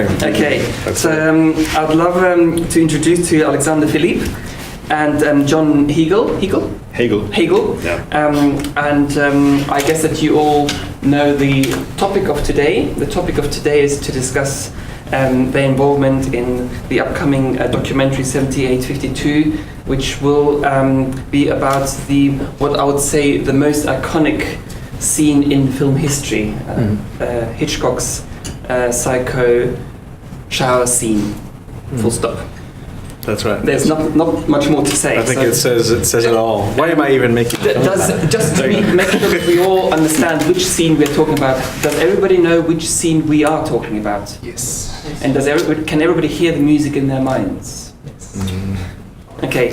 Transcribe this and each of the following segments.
Okay, so I'd love to introduce to you Alexandre Philippe and Jon Hegel. Hegel. Yeah. I guess that you all know the topic of today. The topic of today is to discuss their involvement in the upcoming documentary 7852, which will be about what I would say the most iconic scene in film history, Hitchcock's Psycho shower scene. Full stop. That's right. There's not much more to say. I think it says it all. Why am I even making it? Just to make sure that we all understand which scene we're talking about. Does everybody know which scene we are talking about? Yes. And can everybody hear the music in their minds? Yes. Okay.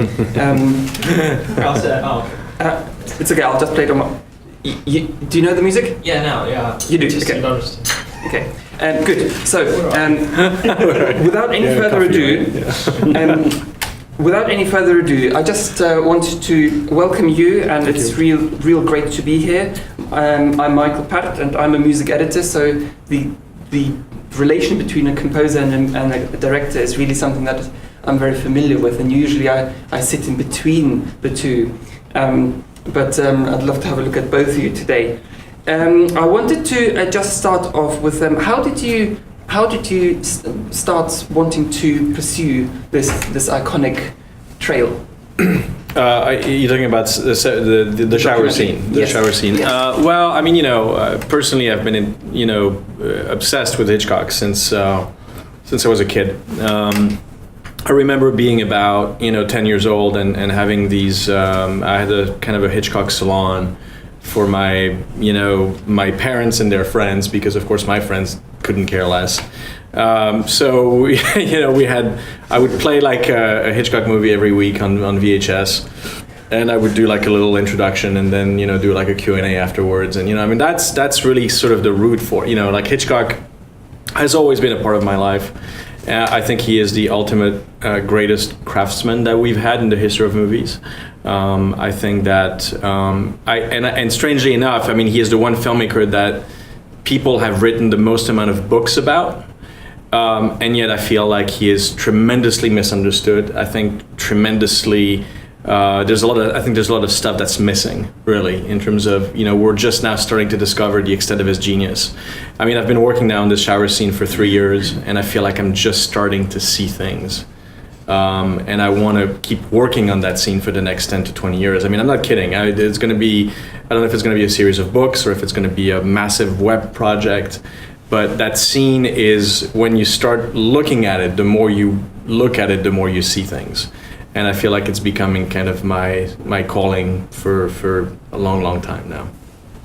It's okay. I'll just play it on my. Do you know the music? Yeah, now, yeah. You do. Just Okay. don't understand. Okay, good. So, without any further ado, I just wanted to welcome you, and it's real great to be here. I'm Michael Pärt, and I'm a music editor. So the relation between a composer and a director is really something that I'm very familiar with, and usually I sit in between the two. But I'd love to have a look at both of you today. I wanted to just start off with how did you start wanting to pursue this iconic trail? You're talking about the shower scene. The Yes. shower scene. Yes. Well, I mean, personally, I've been obsessed with Hitchcock since I was a kid. I remember being about 10 years old and having these. I had a kind of a Hitchcock salon for my parents and their friends, because of course my friends couldn't care less. So I would play like a Hitchcock movie every week on VHS, and I would do like a little introduction and then do like a Q&A afterwards. And that's really sort of the root for like Hitchcock has always been a part of my life. I think he is the ultimate greatest craftsman that we've had in the history of movies. I think that, and strangely enough, I mean, he is the one filmmaker that people have written the most amount of books about, and yet I feel like he is tremendously misunderstood. I think tremendously. There's a lot of stuff that's missing, really, in terms of we're just now starting to discover the extent of his genius. I mean, I've been working now on this shower scene for 3 years, and I feel like I'm just starting to see things. And I want to keep working on that scene for the next 10 to 20 years. I mean, I'm not kidding. It's going to be, I don't know if it's going to be a series of books or if it's going to be a massive web project, but that scene is, when you start looking at it, the more you look at it, the more you see things. And I feel like it's becoming kind of my calling for a long time now.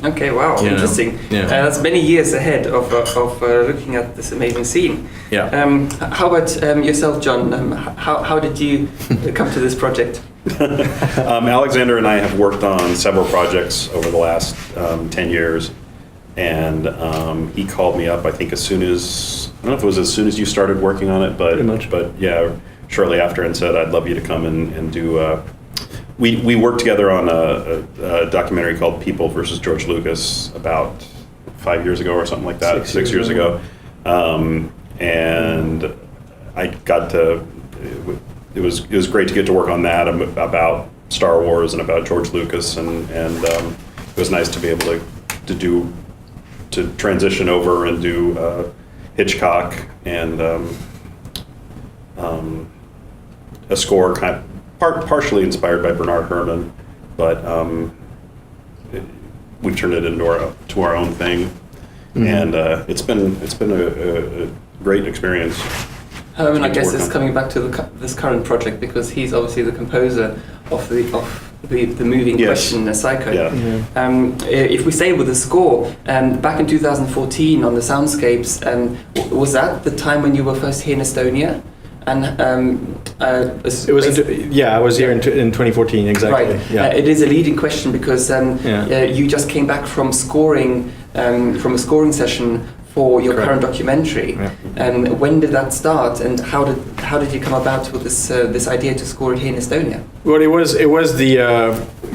Okay, wow, interesting. Yeah. That's many years ahead of looking at this amazing scene. Yeah. How about yourself, Jon? How did you come to this project? Alexander and I have worked on several projects over the last 10 years, and he called me up, I think I don't know if it was as soon as you started working on it, but pretty much. But yeah, shortly after, and said, I'd love you to come and do. We worked together on a documentary called People versus George Lucas about 5 years ago or something like that, 6 years ago. And I got to. It was great to get to work on that about Star Wars and about George Lucas, and it was nice to be able to transition over and do Hitchcock and a score partially inspired by Bernard Herrmann, but we turned it into our own thing, and it's been a great experience. Herrmann, I guess, is coming back to this current project because he's obviously the composer of the movie in question, Psycho. Yeah. If we stay with the score, back in 2014 on the Soundscapes, was that the time when you were first here in Estonia? And it was I was here in 2014 exactly. Right. Yeah. It is a leading question because you just came back from scoring from a scoring session for your current documentary. Yeah. When did that start, and how did you come about with this idea to score it here in Estonia? Well, it was the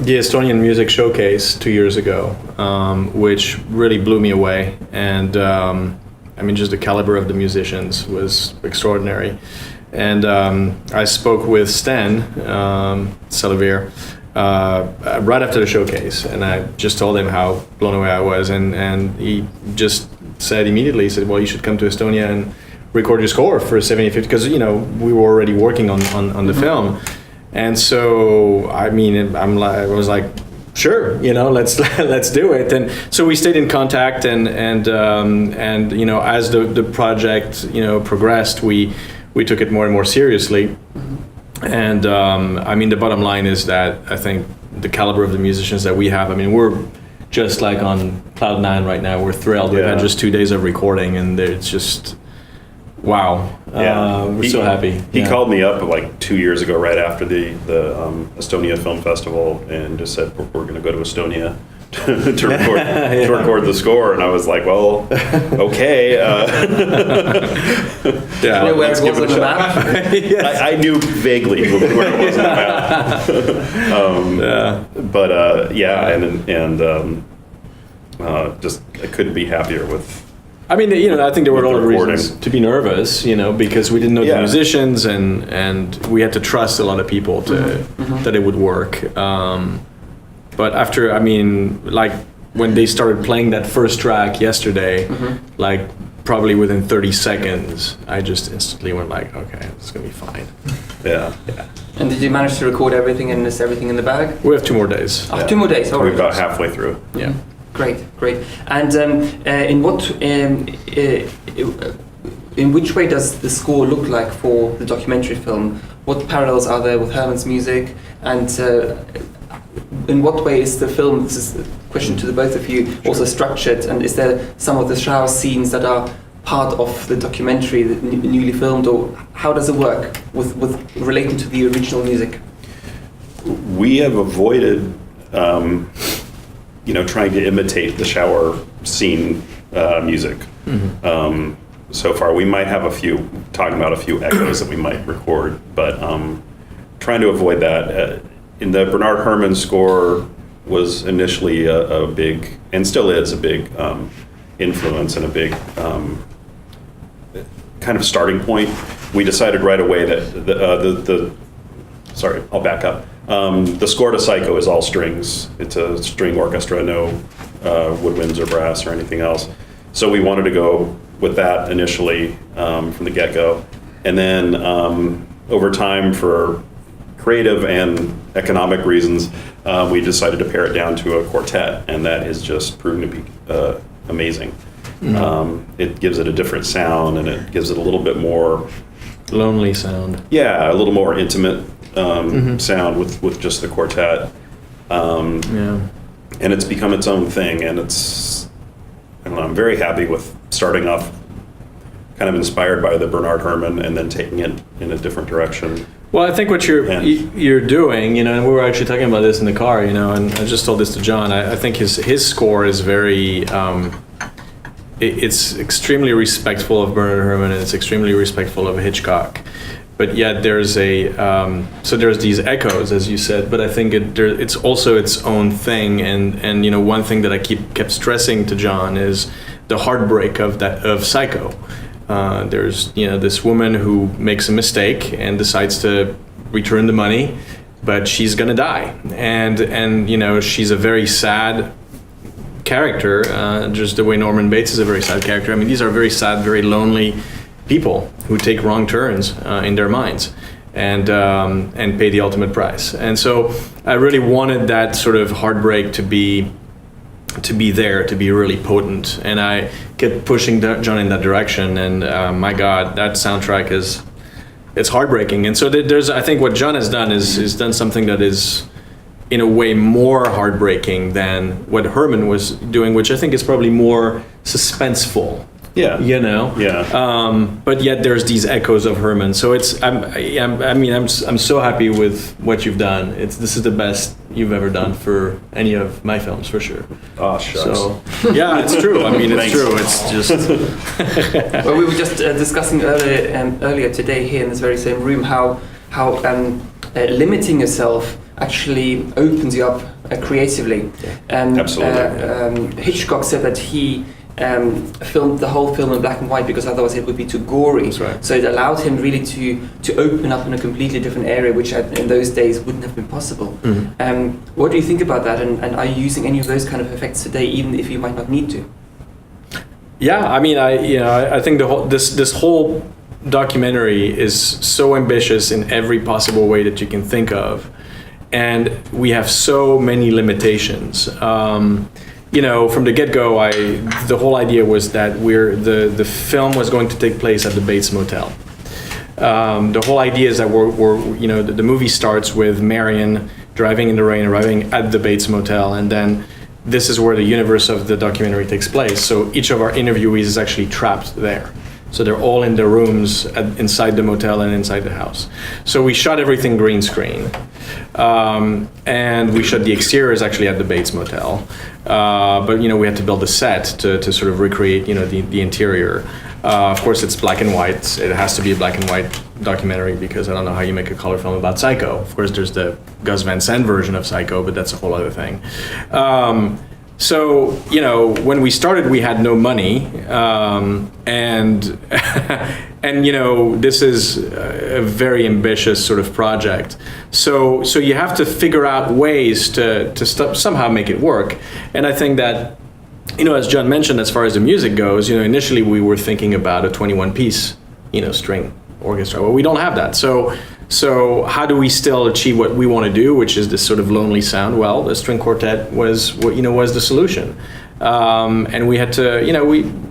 Estonian Music Showcase 2 years ago, which really blew me away, and I mean, just the caliber of the musicians was extraordinary. And I spoke with Sten Salavier right after the showcase, and I just told him how blown away I was, and he just said immediately, he said, well, you should come to Estonia and record your score for 70/50, because we were already working on the film. And so I mean, I was like, sure, let's do it. And so we stayed in contact, and as the project progressed, we took it more and more seriously. And I mean, the bottom line is that I think the caliber of the musicians that we have, I mean, we're just like on cloud nine right now. We're thrilled. We've had just 2 days of recording, and it's just wow. We're so happy. He called me up like 2 years ago, right after the Estonia Film Festival, and just said, we're going to go to Estonia to record the score. And I was like, well, okay. Where it was on the map? Yes. I knew vaguely where it was on the map. Just I couldn't be happier with. I mean, I think there were a lot of recording. reasons to be nervous, because we didn't know the musicians, and we had to trust a lot of people that it would work. But after, I mean, like when they started playing that first track yesterday, like probably within 30 seconds, I just instantly went like, okay, it's gonna be fine. Yeah. And did you manage to record everything, and is everything in the bag? We have 2 more days. 2 more days. We're about halfway through. Yeah. Great. And in which way does the score look like for the documentary film? What parallels are there with Herman's music? And in what way is the film, this is a question to the both of you, also structured? And is there some of the shower scenes that are part of the documentary, that newly filmed, or how does it work with relating to the original music? We have avoided trying to imitate the shower scene music. So far, we might have talking about a few echoes that we might record, but trying to avoid that. In the Bernard Herrmann score was initially a big, and still is a big influence and a big kind of starting point. We decided right away that sorry, I'll back up. The score to Psycho is all strings. It's a string orchestra, no woodwinds or brass or anything else. So we wanted to go with that initially from the get-go. And then over time, for creative and economic reasons, we decided to pare it down to a quartet, and that has just proven to be amazing. It gives it a different sound, and it gives it a little bit more... Lonely sound. Yeah, a little more intimate sound with just the quartet. And it's become its own thing, and I'm very happy with starting off kind of inspired by the Bernard Herrmann and then taking it in a different direction. Well, I think what you're doing, and we were actually talking about this in the car, and I just told this to John. I think his score is very, it's extremely respectful of Bernard Herrmann, and it's extremely respectful of Hitchcock. But yet there's there's these echoes, as you said. But I think it's also its own thing, and one thing that I kept stressing to John is the heartbreak of Psycho. There's this woman who makes a mistake and decides to return the money, but she's gonna die, and she's a very sad character, just the way Norman Bates is a very sad character. I mean, these are very sad, very lonely people who take wrong turns in their minds and pay the ultimate price. And so I really wanted that sort of heartbreak to be there, to be really potent. And I kept pushing John in that direction. And my God, that soundtrack it's heartbreaking. And so I think what John has done is done something that is in a way more heartbreaking than what Herrmann was doing, which I think is probably more suspenseful. Yeah. Yeah. But yet there's these echoes of Herrmann. So I'm so happy with what you've done. This is the best you've ever done for any of my films, for sure. Oh, shucks. So yeah, it's true. I mean, it's true. It's just. Well, we were just discussing earlier today here in this very same room how limiting yourself actually opens you up creatively. And absolutely. Hitchcock said that he filmed the whole film in black and white because otherwise it would be too gory. That's right. So it allowed him really to open up in a completely different area, which in those days wouldn't have been possible. What do you think about that? And are you using any of those kind of effects today, even if you might not need to? Yeah, I mean, I think this whole documentary is so ambitious in every possible way that you can think of, and we have so many limitations. From the get-go, the whole idea was that the film was going to take place at the Bates Motel. The whole idea is that the movie starts with Marion driving in the rain, arriving at the Bates Motel, and then this is where the universe of the documentary takes place. So each of our interviewees is actually trapped there. So they're all in their rooms inside the motel and inside the house. So we shot everything green screen. And we shot the exteriors actually at the Bates Motel. But we had to build a set to sort of recreate the interior. Of course, it's black and white. It has to be a black and white documentary because I don't know how you make a color film about Psycho. Of course, there's the Gus Van Sant version of Psycho, but that's a whole other thing. So, when we started, we had no money, and this is a very ambitious sort of project. So you have to figure out ways to somehow make it work. And I think that, as Jon mentioned, as far as the music goes, initially we were thinking about a 21-piece, string orchestra. Well, we don't have that. So how do we still achieve what we want to do, which is this sort of lonely sound? Well, the string quartet was the solution, and we had to,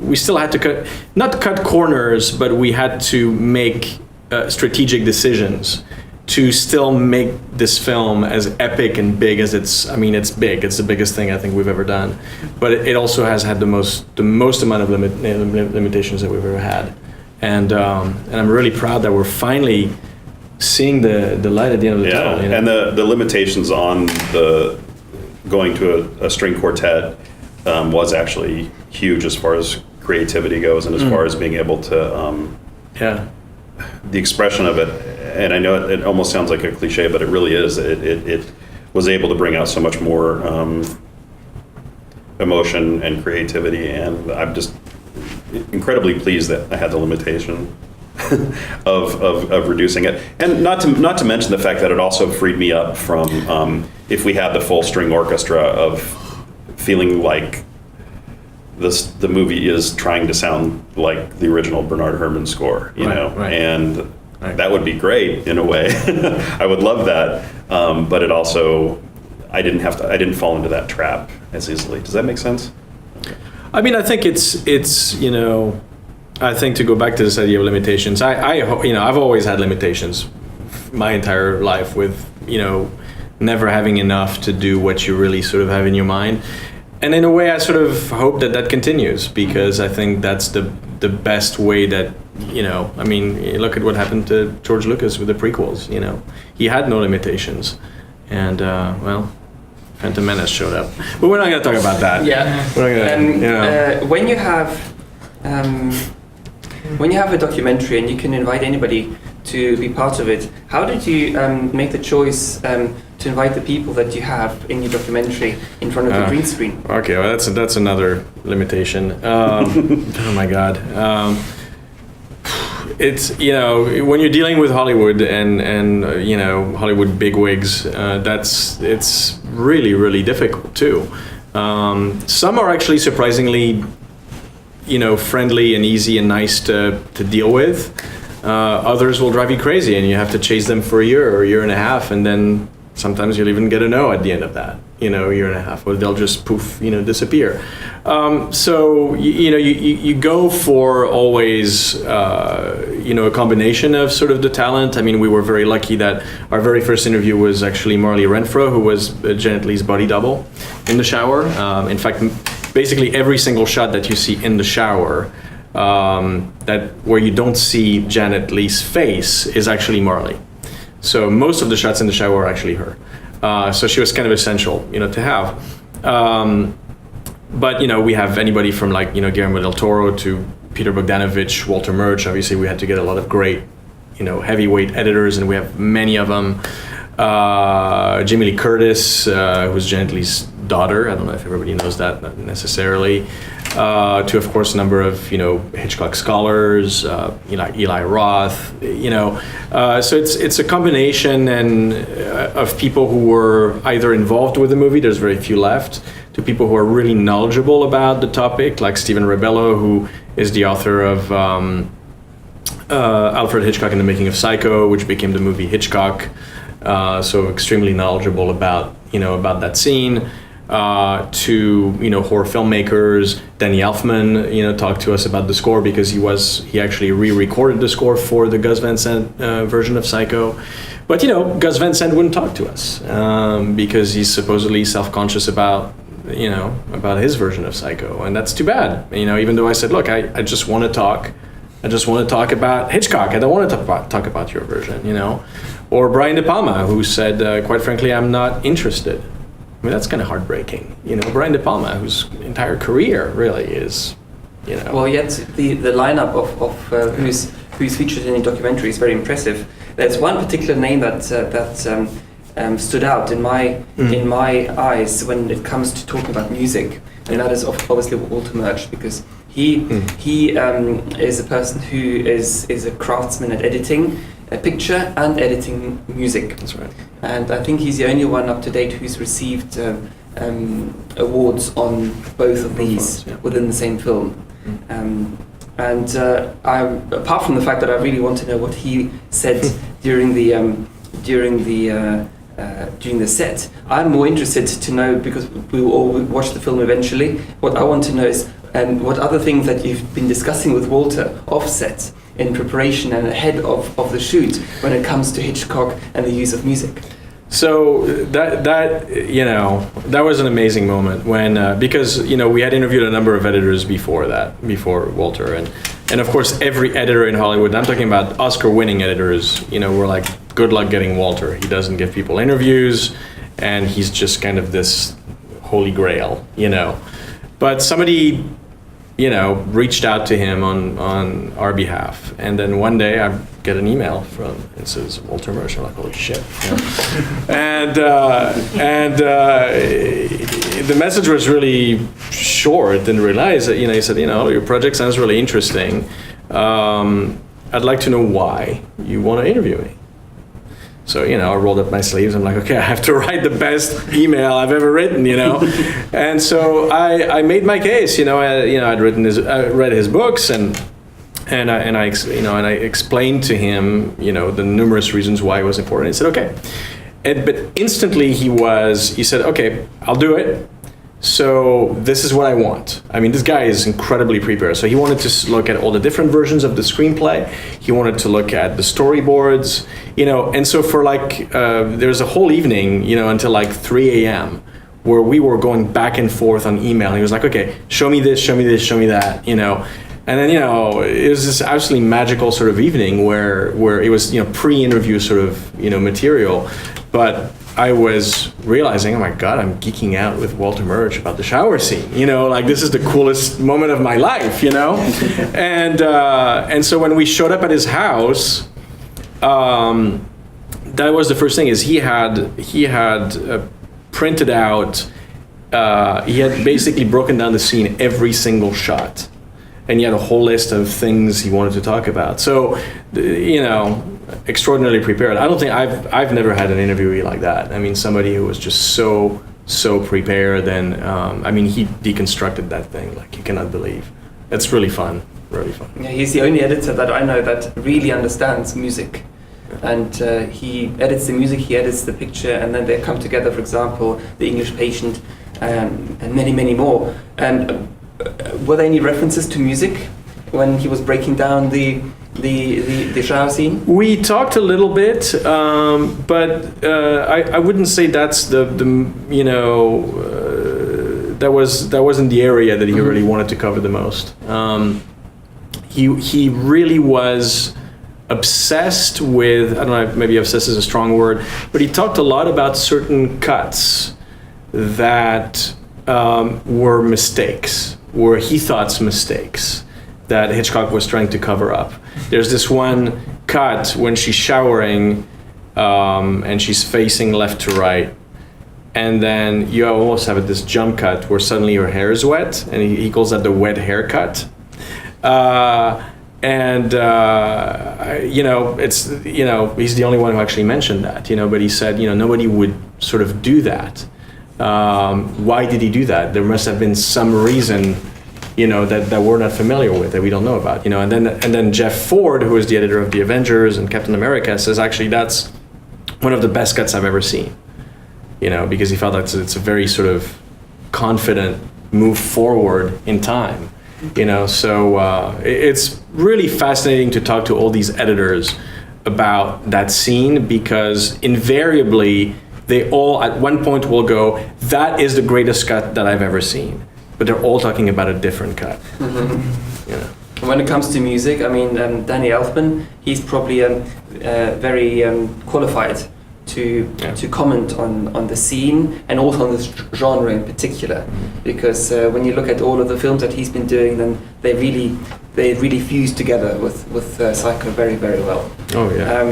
we still had to not cut corners, but we had to make strategic decisions to still make this film as epic and big as it's big. It's the biggest thing I think we've ever done, but it also has had the most amount of limitations that we've ever had, and I'm really proud that we're finally seeing the light at the end of the tunnel. And the limitations on the going to a string quartet was actually huge as far as creativity goes, and as far as being able to the expression of it. And I know it almost sounds like a cliche, but it really is. It was able to bring out so much more emotion and creativity, and I'm just incredibly pleased that I had the limitation of reducing it, and not to mention the fact that it also freed me up from if we had the full string orchestra of feeling like the movie is trying to sound like the original Bernard Herrmann score, Right. And that would be great in a way. I would love that, but it also I didn't fall into that trap as easily. Does that make sense? I mean, I think it's I think to go back to this idea of limitations, I've always had limitations my entire life with, never having enough to do what you really sort of have in your mind. And in a way, I sort of hope that continues, because I think that's the best way that, look at what happened to George Lucas with the prequels, He had no limitations. And, Phantom Menace showed up. But we're not going to talk about that. Yeah. When you have a documentary and you can invite anybody to be part of it, how did you make the choice to invite the people that you have in your documentary in front of the green screen? Okay, well that's another limitation. Oh my God. It's, when you're dealing with Hollywood and Hollywood bigwigs, it's really, really difficult too. Some are actually surprisingly friendly and easy and nice to deal with. Others will drive you crazy, and you have to chase them for a year or a year and a half, and then sometimes you'll even get a no at the end of that, a year and a half, or they'll just poof, disappear. So you go for always, a combination of sort of the talent. I mean, we were very lucky that our very first interview was actually Marley Renfro, who was Janet Leigh's body double in the shower. In fact, basically every single shot that you see in the shower, where you don't see Janet Leigh's face, is actually Marley. So most of the shots in the shower are actually her. So she was kind of essential, to have. But we have anybody from Guillermo del Toro to Peter Bogdanovich, Walter Murch. Obviously, we had to get a lot of great, heavyweight editors, and we have many of them. Jamie Lee Curtis, who's Janet Leigh's daughter. I don't know if everybody knows that, not necessarily. to, of course, a number of, Hitchcock scholars, Eli Roth, so it's a combination of people who were either involved with the movie, there's very few left, to people who are really knowledgeable about the topic, like Stephen Rebello, who is the author of Alfred Hitchcock and the Making of Psycho, which became the movie Hitchcock, so extremely knowledgeable about that scene. To horror filmmakers. Danny Elfman talked to us about the score because he actually re-recorded the score for the Gus Van Sant version of Psycho. But Gus Van Sant wouldn't talk to us because he's supposedly self-conscious about his version of Psycho, and that's too bad. Even though I said, look, I just want to talk. I just want to talk about Hitchcock. I don't want to talk about your version. Or Brian De Palma, who said, quite frankly, I'm not interested. I mean, that's kind of heartbreaking. Brian De Palma, whose entire career really is, Well, yet the lineup of who's featured in the documentary is very impressive. There's one particular name that stood out in my eyes when it comes to talking about music, and that is obviously Walter Murch, because he is a person who is a craftsman at editing a picture and editing music. That's right. And I think he's the only one up to date who's received awards on both of these within the same film. Apart from the fact that I really want to know what he said during the set, I'm more interested to know, because we will all watch the film eventually. What I want to know is what other things that you've been discussing with Walter off set, in preparation and ahead of the shoot, when it comes to Hitchcock and the use of music. So that was an amazing moment when because we had interviewed a number of editors before Walter, and of course every editor in Hollywood, I'm talking about Oscar-winning editors, were like, good luck getting Walter. He doesn't give people interviews, and he's just kind of this holy grail, But somebody reached out to him on our behalf, and then one day I get an email from, it says Walter Murch. I'm like, holy shit! And the message was really short. Didn't realize that he said, your project sounds really interesting. I'd like to know why you want to interview me. So, I rolled up my sleeves. I'm like, okay, I have to write the best email I've ever written, And so I made my case. I'd read his books, and I explained to him, the numerous reasons why it was important. He said, okay. But instantly he said, okay, I'll do it. So this is what I want. I mean, this guy is incredibly prepared. So he wanted to look at all the different versions of the screenplay. He wanted to look at the storyboards, and so for there's a whole evening, until 3 a.m. where we were going back and forth on email. He was like, okay, show me this, show me this, show me that, And then, it was this absolutely magical sort of evening where it was, pre-interview sort of, material. But I was realizing, oh my God, I'm geeking out with Walter Murch about the shower scene. This is the coolest moment of my life, And so when we showed up at his house, that was the first thing. Is he had printed out. He had basically broken down the scene, every single shot, and he had a whole list of things he wanted to talk about. So, extraordinarily prepared. I don't think I've never had an interviewee like that. I mean, somebody who was just so prepared, and he deconstructed that thing like you cannot believe. It's really fun, really fun. Yeah, he's the only editor that I know that really understands music, and he edits the music, he edits the picture, and then they come together. For example, The English Patient, and many more. And were there any references to music when he was breaking down the shower scene? We talked a little bit, but I wouldn't say that's that wasn't the area that he really wanted to cover the most. He really was obsessed with, I don't know, maybe obsessed is a strong word, but he talked a lot about certain cuts that were mistakes, were he thought's mistakes that Hitchcock was trying to cover up. There's this one cut when she's showering and she's facing left to right, and then you almost have this jump cut where suddenly your hair is wet, and he calls that the wet haircut. It's he's the only one who actually mentioned that, but he said nobody would sort of do that. Why did he do that? There must have been some reason, that we're not familiar with, that we don't know about, and then Jeff Ford, who is the editor of the Avengers and Captain America, says actually that's one of the best cuts I've ever seen, because he felt that it's a very sort of confident move forward in time. So it's really fascinating to talk to all these editors about that scene, because invariably they all at one point will go, that is the greatest cut that I've ever seen, but they're all talking about a different cut. Mm-hmm. When it comes to music, I mean, Danny Elfman, he's probably very qualified to comment on the scene and also on this genre in particular, because when you look at all of the films that he's been doing, then they really fuse together with Psycho very, very well. Oh yeah.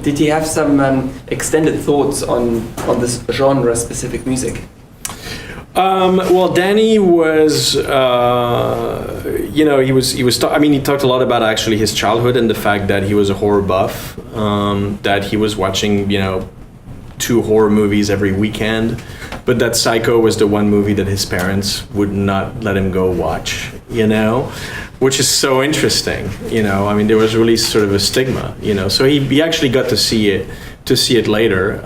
Did he have some extended thoughts on this genre specific music? Well, Danny was, he talked a lot about actually his childhood and the fact that he was a horror buff, that he was watching, 2 horror movies every weekend, but that Psycho was the one movie that his parents would not let him go watch, which is so interesting, there was really sort of a stigma, so he actually got to see it later,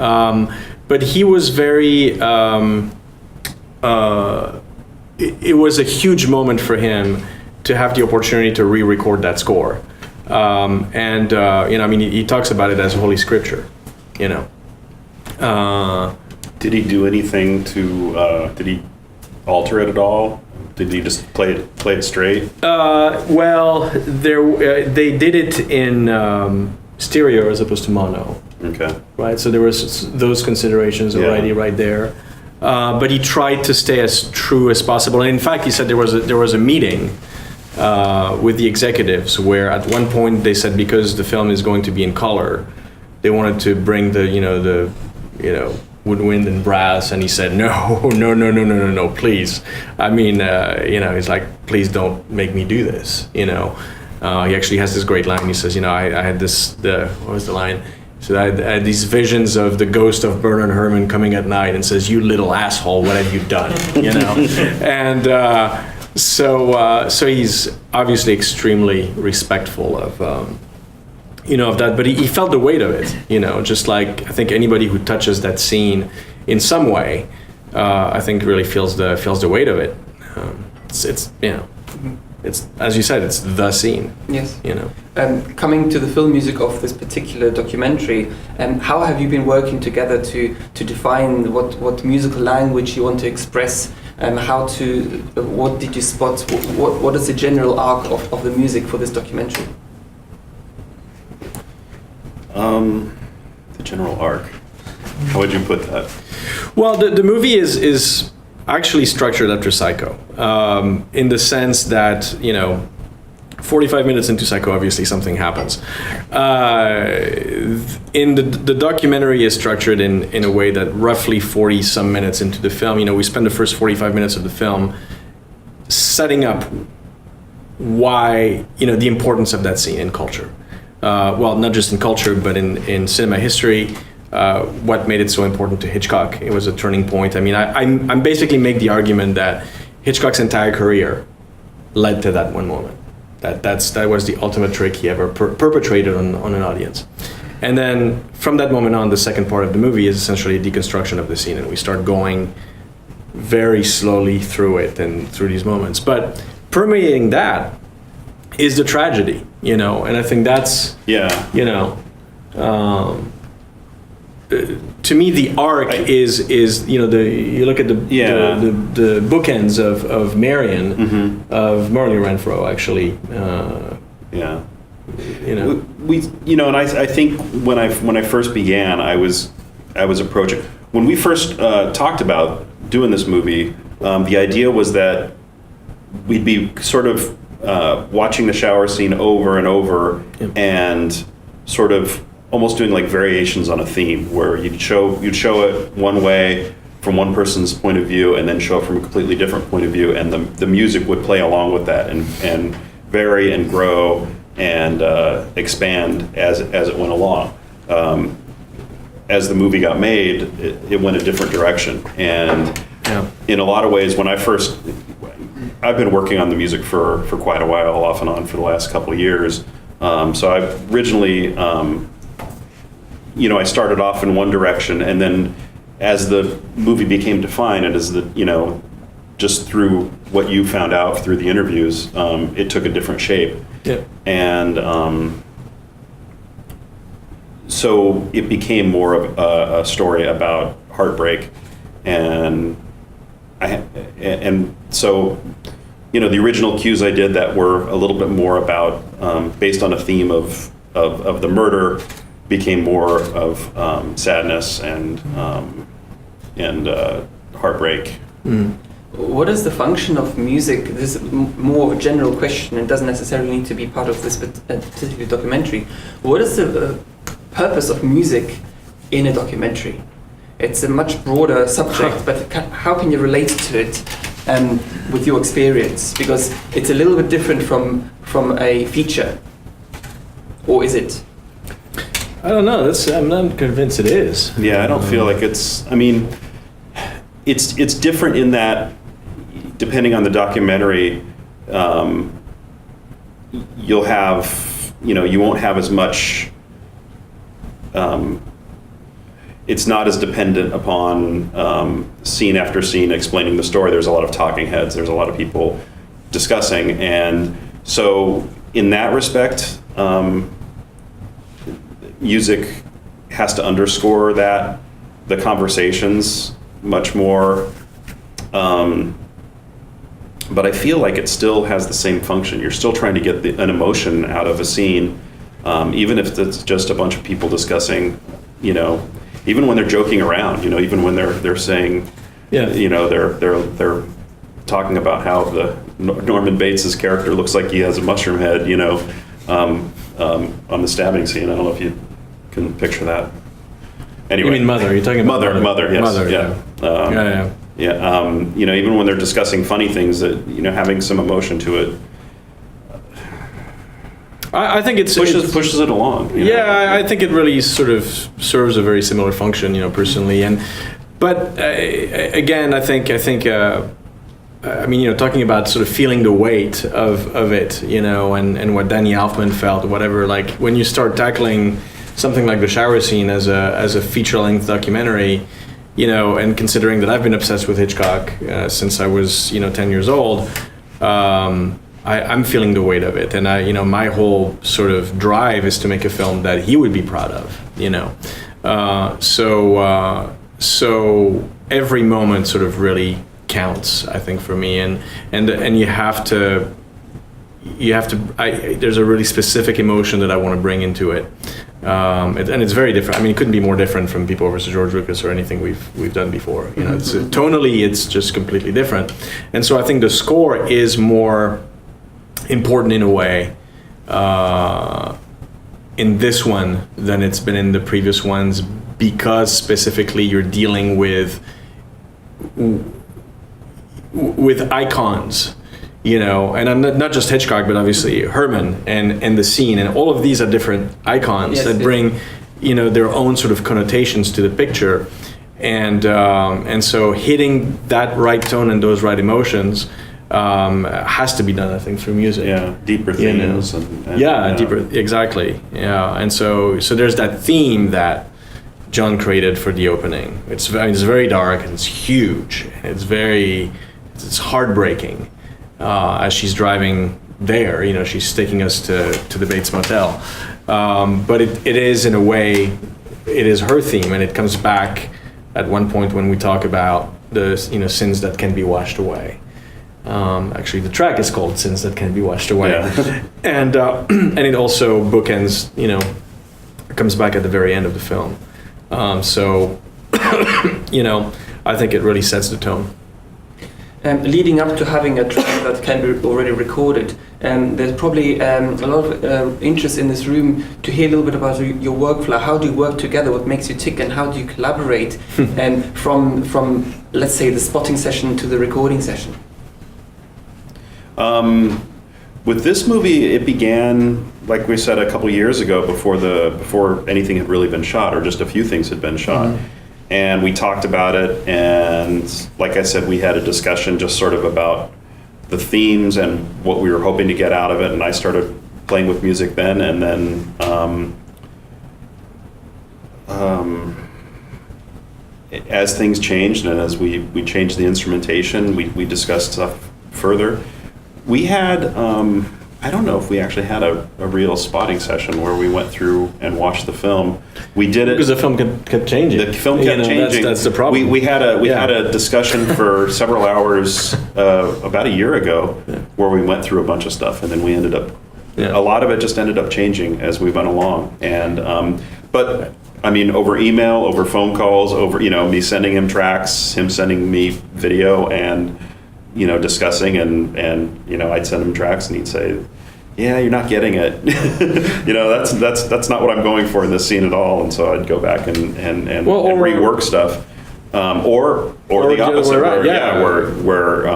but he was very, it was a huge moment for him to have the opportunity to re-record that score. He talks about it as Holy Scripture, Did he do anything did he alter it at all? Did he just play it straight? They did it in stereo as opposed to mono. Okay. Right, so there was those considerations already right there. But he tried to stay as true as possible. And in fact, he said there was a meeting with the executives where at one point they said because the film is going to be in color, they wanted to bring the woodwind and brass, and he said no, please. He's like, please don't make me do this. He actually has this great line. He says, I had what was the line? So I had these visions of the ghost of Bernard Herrmann coming at night and says, "You little asshole, what have you done?" And so he's obviously extremely respectul of that, but he felt the weight of it, just like I think anybody who touches that scene in some way, I think really feels the weight of it. It's as you said, it's the scene. Yes. Coming to the film music of this particular documentary, how have you been working together to define what musical language you want to express, and what did you spot? What is the general arc of the music for this documentary? The general arc. How would you put that? Well, the movie is actually structured after Psycho, in the sense that 45 minutes into Psycho, obviously something happens. In the documentary is structured in a way that roughly 40 some minutes into the film, we spend the first 45 minutes of the film setting up why the importance of that scene in culture. Not just in culture, but in cinema history. What made it so important to Hitchcock? It was a turning point. I'm basically make the argument that Hitchcock's entire career led to that one moment. That was the ultimate trick he ever perpetrated on an audience. And then from that moment on, the second part of the movie is essentially a deconstruction of the scene, and we start going very slowly through it and through these moments. But permeating that is the tragedy, and I think that's to me, the arc is you look at the bookends of Marion, mm-hmm. of Marley Renfro, actually. And I think when I first began, I was approaching when we first talked about doing this movie. The idea was that we'd be sort of watching the shower scene over and over, and sort of almost doing like variations on a theme, where you'd show it one way from one person's point of view and then show up from a completely different point of view, and the music would play along with that and vary and grow and expand as it went along. As the movie got made, it went a different direction, and in a lot of ways, I've been working on the music for quite a while, off and on for the last couple of years. So I originally, I started off in one direction, and then as the movie became defined, and as just through what you found out through the interviews, it took a different shape. Yeah. And so it became more of a story about heartbreak, and so the original cues I did that were a little bit more about based on a theme of the murder became more of sadness and heartbreak. What is the function of music? This is a more general question and doesn't necessarily need to be part of this particular documentary. What is the purpose of music in a documentary? It's a much broader subject, but how can you relate to it with your experience? Because it's a little bit different from a feature. Or is it? I don't know. I'm not convinced it is. Yeah, I don't feel like it's. I mean, it's different in that, depending on the documentary, you'll have, you won't have as much. It's not as dependent upon scene after scene explaining the story. There's a lot of talking heads. There's a lot of people discussing, and so in that respect, music has to underscore the conversations much more. But I feel like it still has the same function. You're still trying to get an emotion out of a scene, even if it's just a bunch of people discussing, even when they're joking around, even when they're saying, they're talking about how the Norman Bates's character looks like he has a mushroom head, on the stabbing scene. I don't know if you can picture that. Anyway, you mean Mother? You're talking about Mother, yes, Mother, even when they're discussing funny things, that having some emotion to it. I think it pushes it along. I think it really sort of serves a very similar function, personally. But again, I think talking about sort of feeling the weight of it, and what Danny Elfman felt, whatever. Like when you start tackling something like the shower scene as a feature-length documentary, and considering that I've been obsessed with Hitchcock since I was 10 years old. I'm feeling the weight of it, and my whole sort of drive is to make a film that he would be proud of, So every moment sort of really counts, I think, for me, and you have to. There's a really specific emotion that I want to bring into it, and it's very different. I mean, it couldn't be more different from People vs. George Lucas or anything we've done before. It's tonally, it's just completely different, and so I think the score is more important in a way in this one than it's been in the previous ones, because specifically you're dealing with icons, and I'm not just Hitchcock, but obviously Herman and the scene, and all of these are different icons that bring their own sort of connotations to the picture, and so hitting that right tone and those right emotions has to be done, I think, through music. Yeah, deeper themes. Deeper, exactly. Yeah, and so there's that theme that Jon created for the opening. It's very dark and it's huge. And it's heartbreaking as she's driving there. She's taking us to the Bates Motel. But it is, in a way, it is her theme, and it comes back at one point when we talk about the sins that can be washed away. Actually, the track is called "Sins That Can Be Washed Away," and it also bookends. Comes back at the very end of the film. I think it really sets the tone. leading up to having a track that can be already recorded. There's probably a lot of interest in this room to hear a little bit about your workflow. How do you work together? What makes you tick, and how do you collaborate from let's say the spotting session to the recording session? With this movie, it began, like we said, a couple years ago, before anything had really been shot, or just a few things had been shot. And we talked about it, and like I said, we had a discussion just sort of about the themes and what we were hoping to get out of it, and I started playing with music then, and then as things changed and as we changed the instrumentation, we discussed stuff further. We had, I don't know if we actually had a real spotting session where we went through and watched the film. We did it because the film kept changing. The film kept changing. That's the problem. We had a discussion for several hours about a year ago where we went through a bunch of stuff, and then we ended up. A lot of it just ended up changing as we went along, and but I mean, over email, over phone calls, over me sending him tracks, him sending me video, and discussing, and I'd send him tracks, and he'd say, "Yeah, you're not getting it. That's not what I'm going for in this scene at all." And so I'd go back and rework stuff, or the opposite, where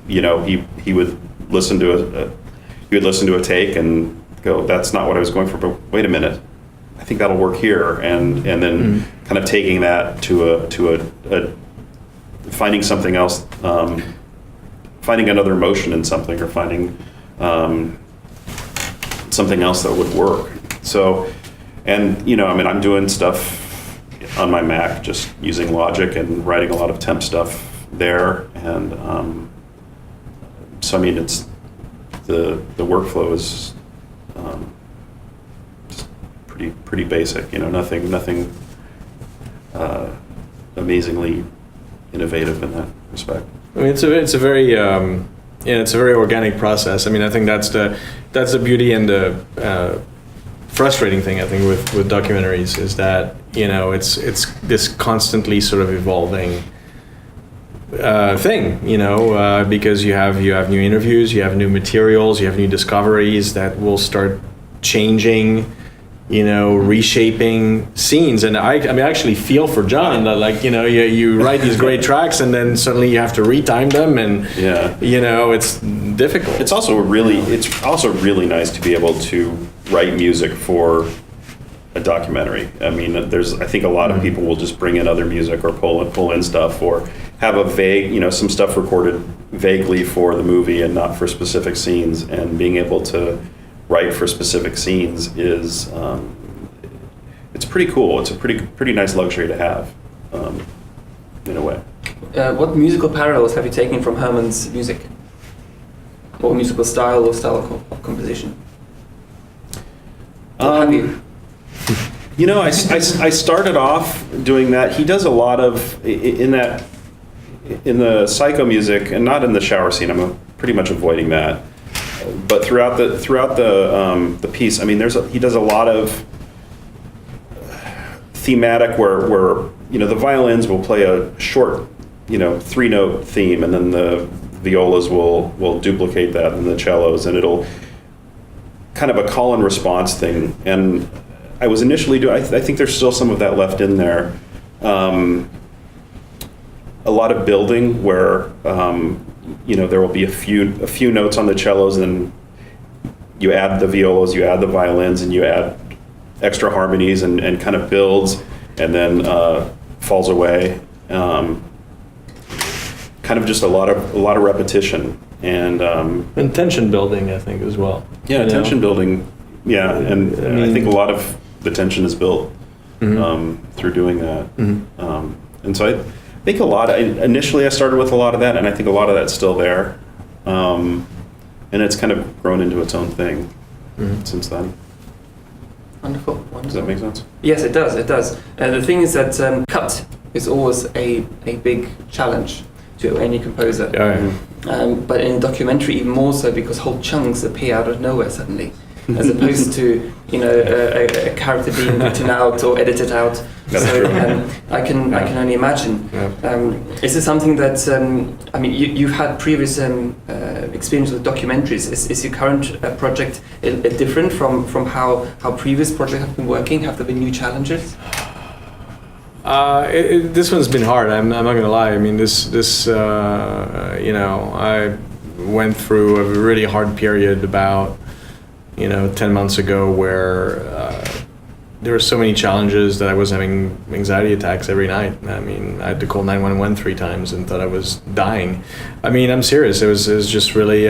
he would listen to a take and go, "That's not what I was going for." But wait a minute, I think that'll work here, and then kind of taking that to a finding something else, finding another emotion in something, or finding something else that would work. So, and I'm doing stuff on my Mac, just using Logic and writing a lot of temp stuff there, and so I mean, it's the workflow is just pretty basic. Nothing amazingly innovative in that respect. I mean, it's a very organic process. I mean, I think that's the beauty and the frustrating thing, I think, with documentaries, is that it's this constantly sort of evolving thing, because you have new interviews, you have new materials, you have new discoveries that will start changing, reshaping scenes. And I actually feel for Jon that, you write these great tracks and then suddenly you have to retime them, and it's difficult. It's also really nice to be able to write music for a documentary. I mean, I think a lot of people will just bring in other music or pull in stuff, or have a vague, some stuff recorded vaguely for the movie and not for specific scenes, and being able to write for specific scenes is it's pretty cool. It's a pretty nice luxury to have, in a way. What musical parallels have you taken from Herman's music, or musical style, or style of composition? Have you? I started off doing that. He does a lot of in the psycho music, and not in the shower scene. I'm pretty much avoiding that. But throughout the piece, I mean, he does a lot of thematic where the violins will play a short 3-note theme, and then the violas will duplicate that, and the cellos, and it'll kind of a call and response thing. And I was initially doing, I think there's still some of that left in there. A lot of building where there will be a few notes on the cellos, and you add the violas, you add the violins, and you add extra harmonies, and kind of builds, and then falls away. Kind of just a lot of repetition, and tension building, I think, as well. Yeah, tension building. Yeah, and I think a lot of the tension is built through doing that. And so I think initially I started with a lot of that, and I think a lot of that's still there. And it's kind of grown into its own thing since then. Wonderful. Does that make sense? Yes, it does. The thing is that cut is always a big challenge to any composer. But in a documentary even more so, because whole chunks appear out of nowhere suddenly. as opposed to a character being written out or edited out. That's so true. I can only imagine. Yeah. Is it something that you've had previous experience with documentaries? Is your current project different from how previous projects have been working? Have there been new challenges? This one's been hard. I'm not gonna lie. I mean, this I went through a really hard period about 10 months ago where there were so many challenges that I was having anxiety attacks every night. I mean, I had to call 911 3 times and thought I was dying. I mean, I'm serious. It was just really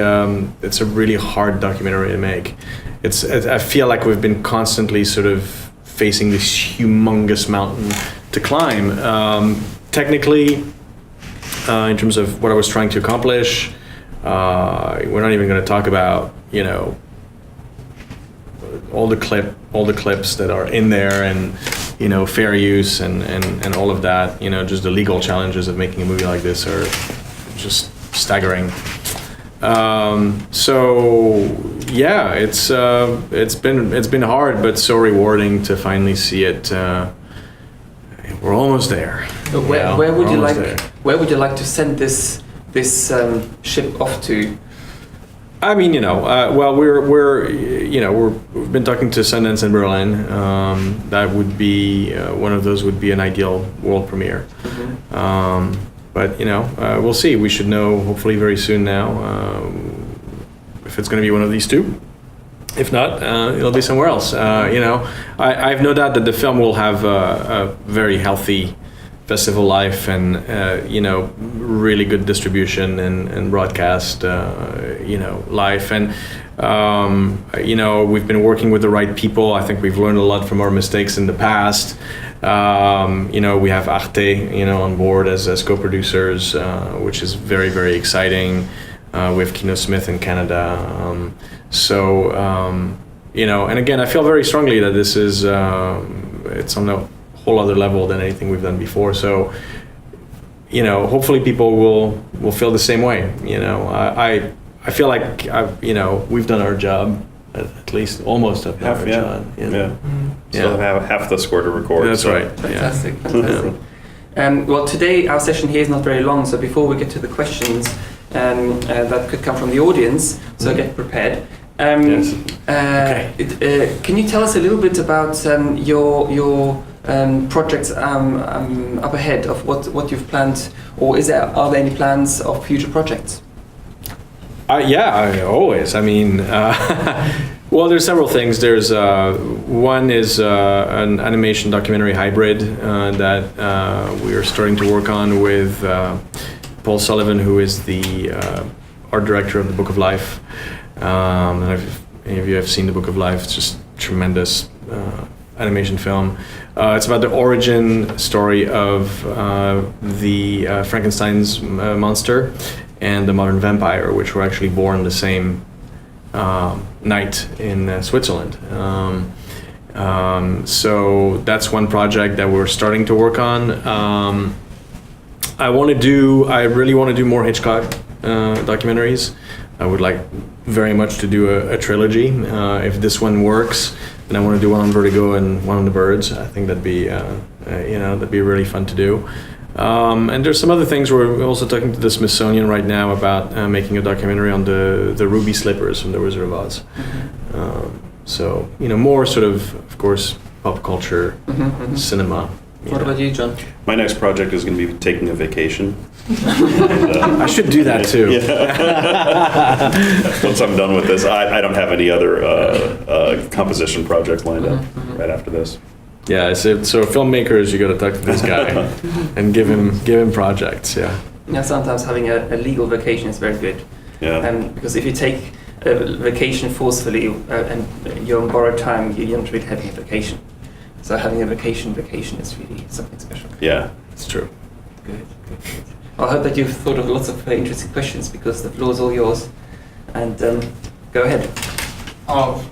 it's a really hard documentary to make. I feel like we've been constantly sort of facing this humongous mountain to climb. Technically, in terms of what I was trying to accomplish, we're not even going to talk about all the clips that are in there, and fair use and all of that. Just the legal challenges of making a movie like this are just staggering. So yeah, it's been hard, but so rewarding to finally see it. We're almost there. Where would you like to send this ship off to? I mean, well, we've been talking to Sundance and Berlin. That would be one of those would be an ideal world premiere. Mm-hmm. But we'll see. We should know hopefully very soon now if it's going to be one of these two. If not, it'll be somewhere else. I have no doubt that the film will have a very healthy festival life and really good distribution and broadcast life. And we've been working with the right people. I think we've learned a lot from our mistakes in the past. We have Arte on board as co-producers, which is very, very exciting. We have Kino Smith in Canada. And again, I feel very strongly that this is it's on a whole other level than anything we've done before. So, hopefully people will feel the same way. I feel like we've done our job, at least almost up half. our Yeah, job. Still have half the score to record. That's so. right. Fantastic, Yeah. fantastic. Well, today our session here is not very long, so before we get to the questions that could come from the audience, so get prepared. Yes. Can you tell us a little bit about your projects up ahead of what you've planned, or are there any plans of future projects? Always. I mean, well, there's several things. There's one is an animation documentary hybrid that we are starting to work on with Paul Sullivan, who is the art director of the Book of Life. And if any of you have seen the Book of Life, it's just tremendous animation film. It's about the origin story of the Frankenstein's monster and the modern vampire, which were actually born the same night in Switzerland. So that's one project that we're starting to work on. I really want to do more Hitchcock documentaries. I would like very much to do a trilogy. If this one works, then I want to do one on Vertigo and one on the birds. I think that'd be really fun to do. And there's some other things. We're also talking to the Smithsonian right now about making a documentary on the ruby slippers from the Wizard of Oz. Mm-hmm. More sort of course, pop culture, cinema. What about you, Jon? My next project is going to be taking a vacation. I should do that too. Yeah. Once I'm done with this, I don't have any other composition projects lined up right after this. Yeah, so filmmakers, you got to talk to this guy and give him projects. Yeah. Yeah, sometimes having a legal vacation is very good. Yeah. Because if you take a vacation forcefully and you're on borrowed time, you're not really having a vacation. So having a vacation is really something special. Yeah, it's true. Good. I hope that you've thought of lots of interesting questions, because the floor is all yours. And go ahead.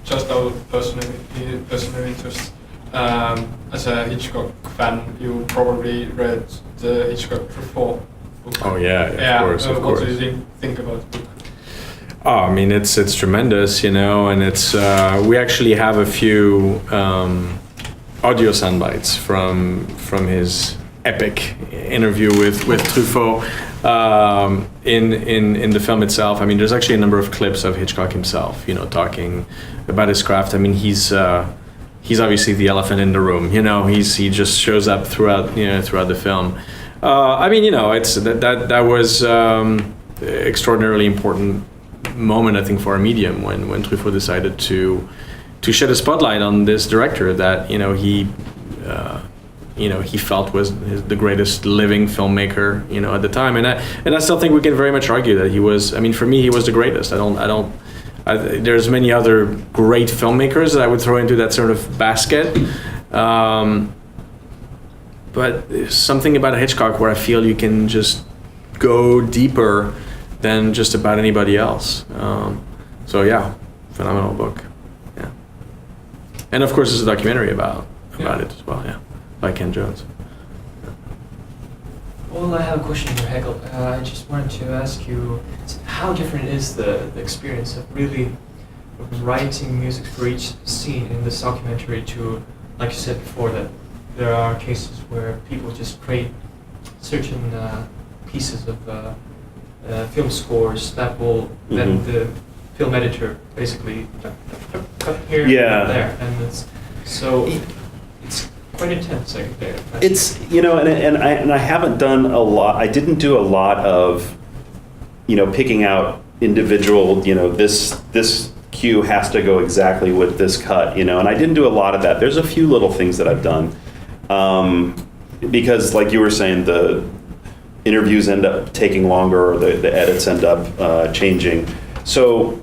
Just out of personal interest. As a Hitchcock fan, you probably read the Hitchcock Truffaut book. Oh yeah, of course. What do you think about the book? Oh, I mean, it's tremendous, you know, and it's we actually have a few audio soundbites from his epic interview with Truffaut in the film itself. I mean, there's actually a number of clips of Hitchcock himself, you know, talking about his craft. I mean, he's obviously the elephant in the room, you know. He just shows up throughout the film. I mean, you know, it's that was extraordinarily important moment, I think, for our medium when Truffaut decided to shed a spotlight on this director that he felt was the greatest living filmmaker, you know, at the time, and I still think we can very much argue that he was. I mean, for me, he was the greatest. There's many other great filmmakers that I would throw into that sort of basket, but there's something about Hitchcock where I feel you can just go deeper than just about anybody else. So yeah, phenomenal book. Yeah, and of course there's a documentary about it as well. Yeah, by Ken Jones. Well, I have a question for Hegel. I just wanted to ask you, how different is the experience of really writing music for each scene in this documentary to, like you said before, that there are cases where people just create certain pieces of film scores that will then the film editor basically cut here and there, and it's quite intense. It's and I haven't done a lot. I didn't do a lot of picking out individual. This cue has to go exactly with this cut. And I didn't do a lot of that. There's a few little things that I've done because, like you were saying, the interviews end up taking longer, or the edits end up changing. So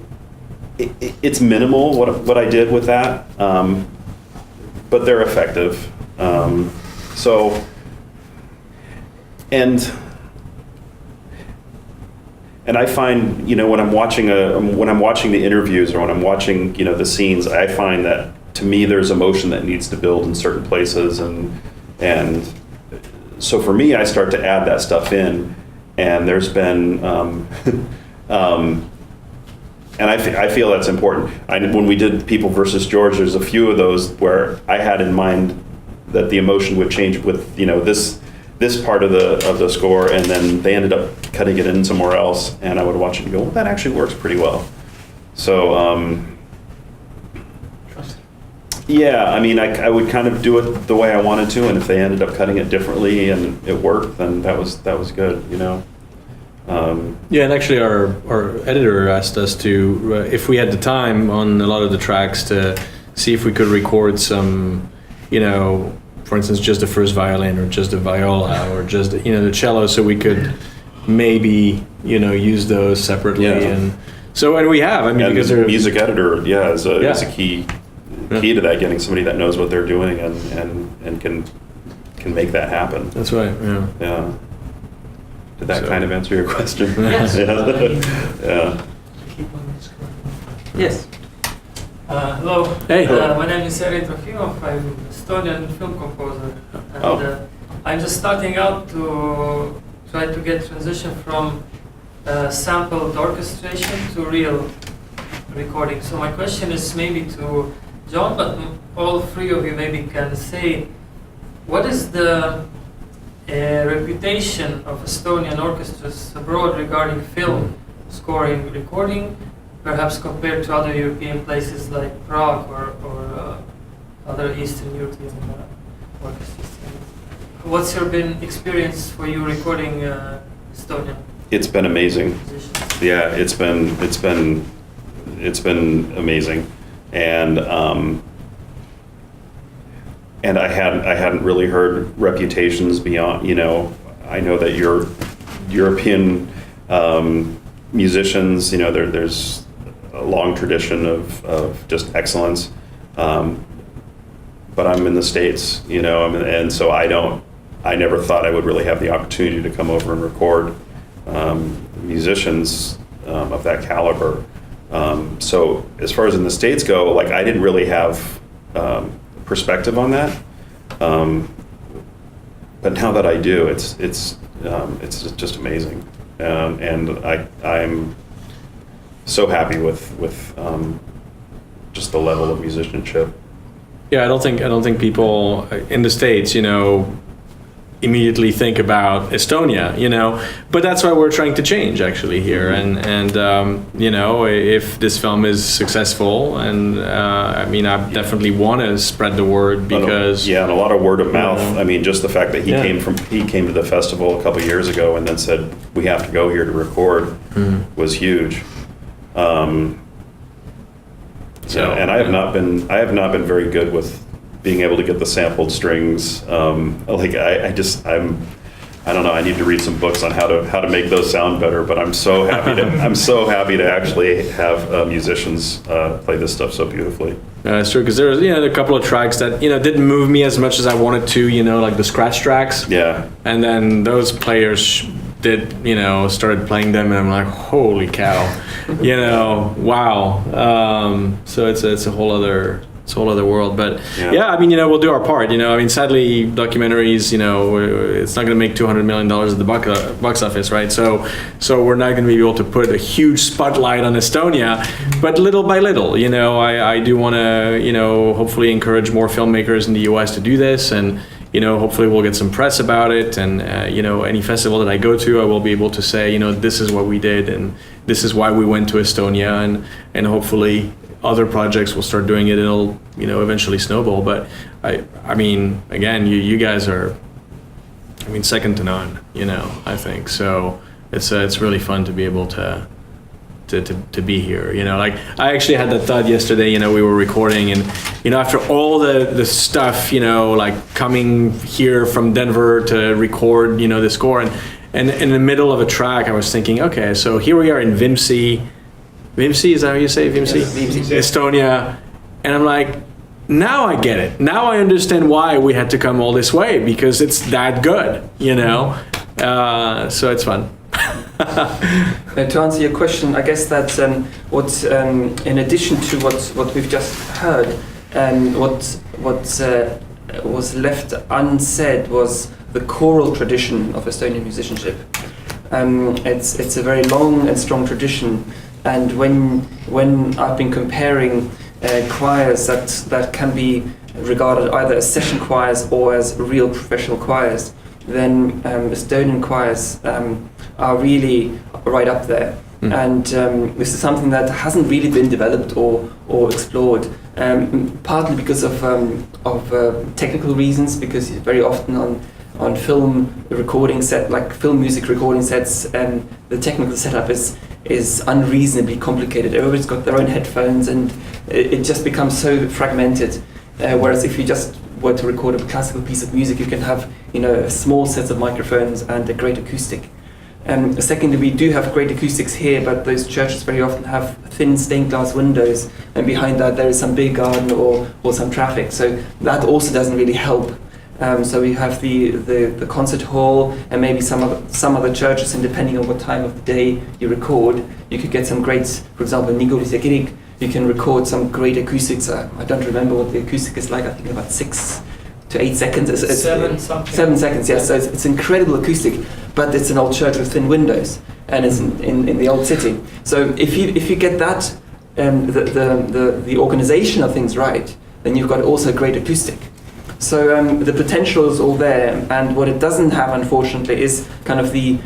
it's minimal what I did with that, but they're effective. And I find when I'm watching the interviews, or when I'm watching the scenes, I find that to me there's emotion that needs to build in certain places, and so for me, I start to add that stuff in, and there's been, and I feel that's important. When we did People versus George, there's a few of those where I had in mind that the emotion would change with this part of the score, and then they ended up cutting it in somewhere else, and I would watch it and go, well, that actually works pretty well. So. Yeah, I mean, I would kind of do it the way I wanted to, and if they ended up cutting it differently and it worked, then that was good, Yeah, and actually our editor asked us to, if we had the time on a lot of the tracks, to see if we could record some, for instance, just the first violin, or just the viola, or just the cello, so we could maybe use those separately. And we have. I mean, because the music editor, is a key to that, getting somebody that knows what they're doing and can make that happen. That's right. Yeah. Did that kind of answer your question? Yes. Yeah. Yes. Hello. Hey. My name is Sergei Trofimov. I'm an Estonian film composer, and I'm just starting out to try to get transition from sampled orchestration to real recording. So my question is maybe to Jon, but all three of you maybe can say, what is the reputation of Estonian orchestras abroad regarding film scoring, recording, perhaps compared to other European places like Prague or other Eastern European orchestras? What's been experience for you recording Estonian? It's been amazing. Musicians? Yeah, it's been amazing. And I hadn't really heard reputations beyond. I know that your European musicians, there's a long tradition of just excellence. But I'm in the States, and so I never thought I would really have the opportunity to come over and record musicians of that caliber. So as far as in the States go, I didn't really have perspective on that, but now that I do, it's just amazing, and so happy with just the level of musicianship. Yeah, I don't think people in the States, immediately think about Estonia, but that's why we're trying to change actually here. And if this film is successful, and I definitely want to spread the word because and a lot of word of mouth. I mean, just the fact that he came to the festival a couple of years ago and then said we have to go here to record was huge. And I have not been very good with being able to get the sampled strings. I don't know. I need to read some books on how to make those sound better. But I'm so happy to actually have musicians play this stuff so beautifully. It's true, because there was a couple of tracks that didn't move me as much as I wanted to. Like the scratch tracks. Yeah. And then those players did started playing them, and I'm like, holy cow, wow. So it's a whole other. It's a whole other world, but we'll do our part. Sadly, documentaries, it's not going to make $200 million at the box office, right? So we're not going to be able to put a huge spotlight on Estonia, but little by little, I do want to, hopefully encourage more filmmakers in the U.S. to do this, and hopefully we'll get some press about it, and any festival that I go to, I will be able to say, this is what we did, and this is why we went to Estonia, and hopefully other projects will start doing it. It'll eventually snowball. But again, you guys are second to none. I think so. It's really fun to be able to be here. I actually had that thought yesterday. We were recording, and after all the stuff, coming here from Denver to record the score, and in the middle of a track, I was thinking, okay, so here we are in Vimsi, is that how you say Vimsi? Yes, Estonia. And I'm like, now I get it. Now I understand why we had to come all this way, because it's that good, so it's fun. To answer your question, I guess that in addition to what we've just heard, what was left unsaid was the choral tradition of Estonian musicianship. It's a very long and strong tradition. And when I've been comparing choirs that can be regarded either as session choirs or as real professional choirs, then Estonian choirs are really right up there. And this is something that hasn't really been developed or explored, partly because of technical reasons, because very often on film recording film music recording sets, the technical setup is unreasonably complicated. Everybody's got their own headphones, and it just becomes so fragmented. Whereas if you just were to record a classical piece of music, you can have a small set of microphones and a great acoustic. Secondly, we do have great acoustics here, but those churches very often have thin stained glass windows, and behind that there is some big garden or some traffic. So that also doesn't really help. So we have the concert hall, and maybe some other churches, and depending on what time of the day you record, you could get some great, for example, in Nigulise Kirik, you can record some great acoustics. I don't remember what the acoustic is like. I think about 6 to 8 seconds. It's 7 something. 7 seconds, yes. So it's incredible acoustic, but it's an old church with thin windows, and it's in the old city. So if you get that, the organization of things right, then you've got also great acoustic. So the potential is all there, and what it doesn't have, unfortunately, is kind of the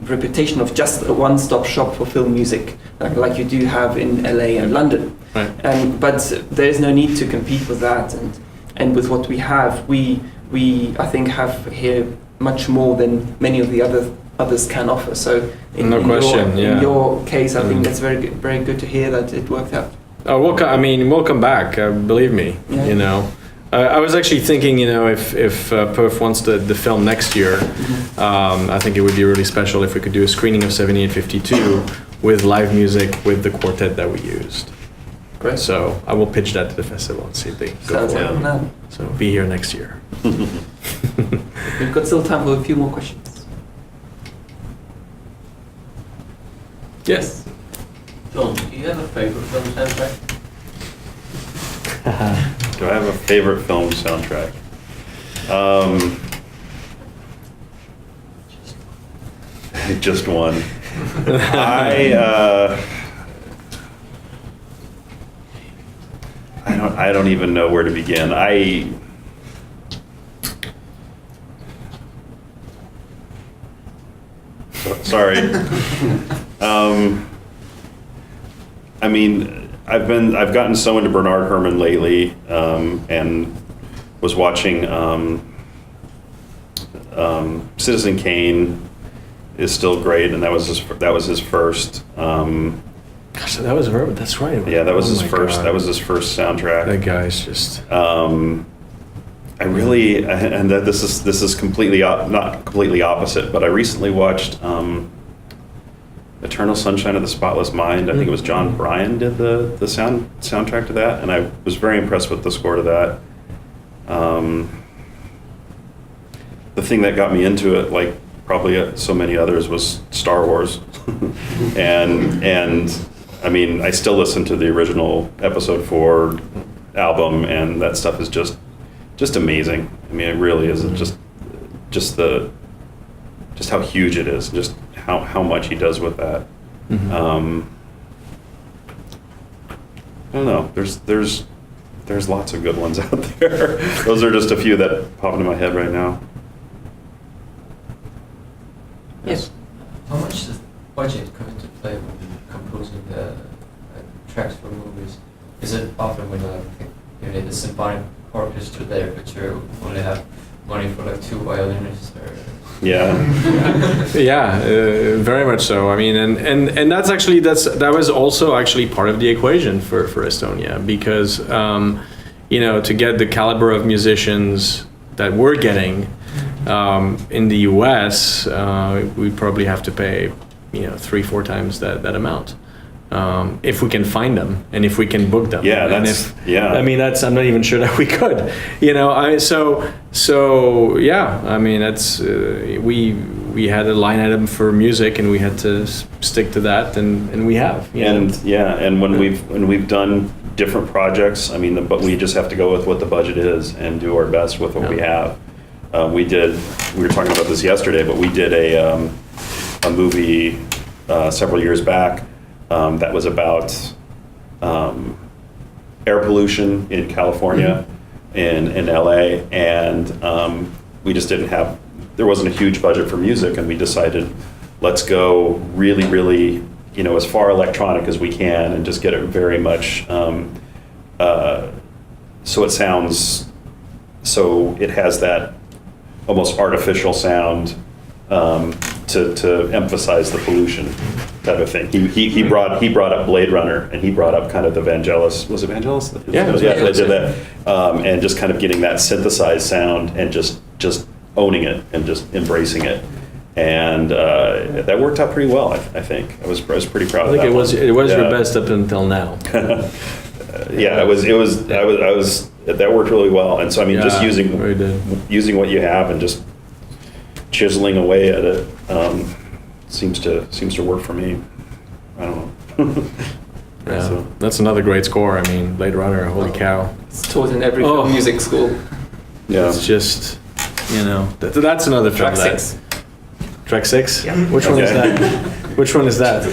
reputation of just a one-stop shop for film music, like you do have in LA and London. Right. But there is no need to compete with that, and with what we have, we I think have here much more than many of the others can offer. So in your case, I think that's very good to hear that it worked out. Oh, we'll come back. Believe me. Yeah. I was actually thinking, if PÖFF wants the film next year, I think it would be really special if we could do a screening of 7852 with live music with the quartet that we used. Great. So I will pitch that to the festival and see if they go Sounds for like a it. plan. So be here next year. We've got still time for a few more questions. Yes. Jon, do you have a favorite film soundtrack? Do I have a favorite film soundtrack? Just one. I don't even know where to begin. Sorry. I mean, I've gotten so into Bernard Herrmann lately, and was watching Citizen Kane is still great, and that was his first. Gosh, that's right. Yeah, that was his first. God. That was his first soundtrack. That guy's just. I really, and this is completely not completely opposite, but I recently watched Eternal Sunshine of the Spotless Mind. I think it was John Bryan did the soundtrack to that, and I was very impressed with the score to that. The thing that got me into it, like probably so many others, was Star Wars, and I mean, I still listen to the original Episode 4 album, and that stuff is just amazing. I mean, it really is. Just how huge it is, just how much he does with that. Mm-hmm. I don't know. There's lots of good ones out there. Those are just a few that pop into my head right now. Yes. How much does budget come into play when composing the tracks for movies? Is it often when you need a symphonic orchestra there, but you only have money for like 2 violinists? Or Yeah. Yeah, very much so. I mean, and that's actually that was also actually part of the equation for Estonia, because to get the caliber of musicians that we're getting in the U.S., we probably have to pay 3-4 times that amount. If we can find them and if we can book them. Yeah, I'm not even sure that we could. So yeah. I mean, that's we had a line item for music and we had to stick to that, and we have. And when we've done different projects, I mean, but we just have to go with what the budget is and do our best with what we have. We were talking about this yesterday, but we did a movie several years back. That was about air pollution in California, in LA, and we just there wasn't a huge budget for music, and we decided, let's go really, really, as far electronic as we can, and just get it very much, so it has that almost artificial sound, to emphasize the pollution type of thing. He brought up Blade Runner, and he brought up kind of the Vangelis. Was it Vangelis? Yeah, they did that, and just kind of getting that synthesized sound and just owning it and just embracing it, and that worked out pretty well. I think I was pretty proud of that. It was your best up until now. Yeah, it was. That worked really well, and so I mean, just using what you have and just chiseling away at it seems to work for me. I don't know. Yeah, So. that's another great score. I mean, Blade Runner, holy cow! It's taught in every film music school. Yeah. It's just, that's another film. Track 6. Track 6? Yeah. Which one is Okay. that? Which one is that?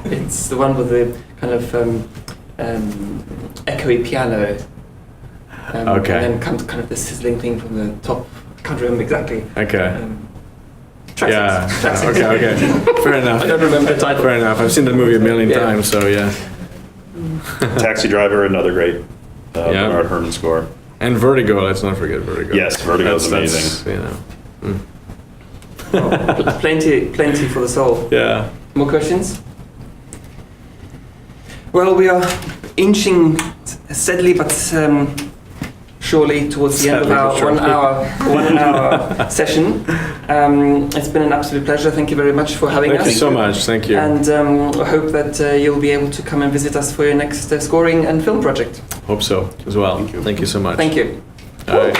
It's the one with the kind of echoey piano. Okay. And then comes kind of the sizzling thing from the top. I can't remember exactly. Okay. Track Yeah. 6. Track 6. Okay. Fair enough. I don't remember the title. Fair enough. I've seen the movie a million Yeah. times, so yeah. Taxi Driver, another great Bernard Herrmann score. And Vertigo. Let's not forget Vertigo. Yes, Vertigo is amazing. Plenty for the soul. Yeah. More questions? Well, we are inching steadily but surely towards the end of our 1 hour session. It's been an absolute pleasure. Thank you very much for having us. Thank you so much. Thank you. And I hope that you'll be able to come and visit us for your next scoring and film project. Hope so as well. Thank you. Thank you so much. Thank you. All right.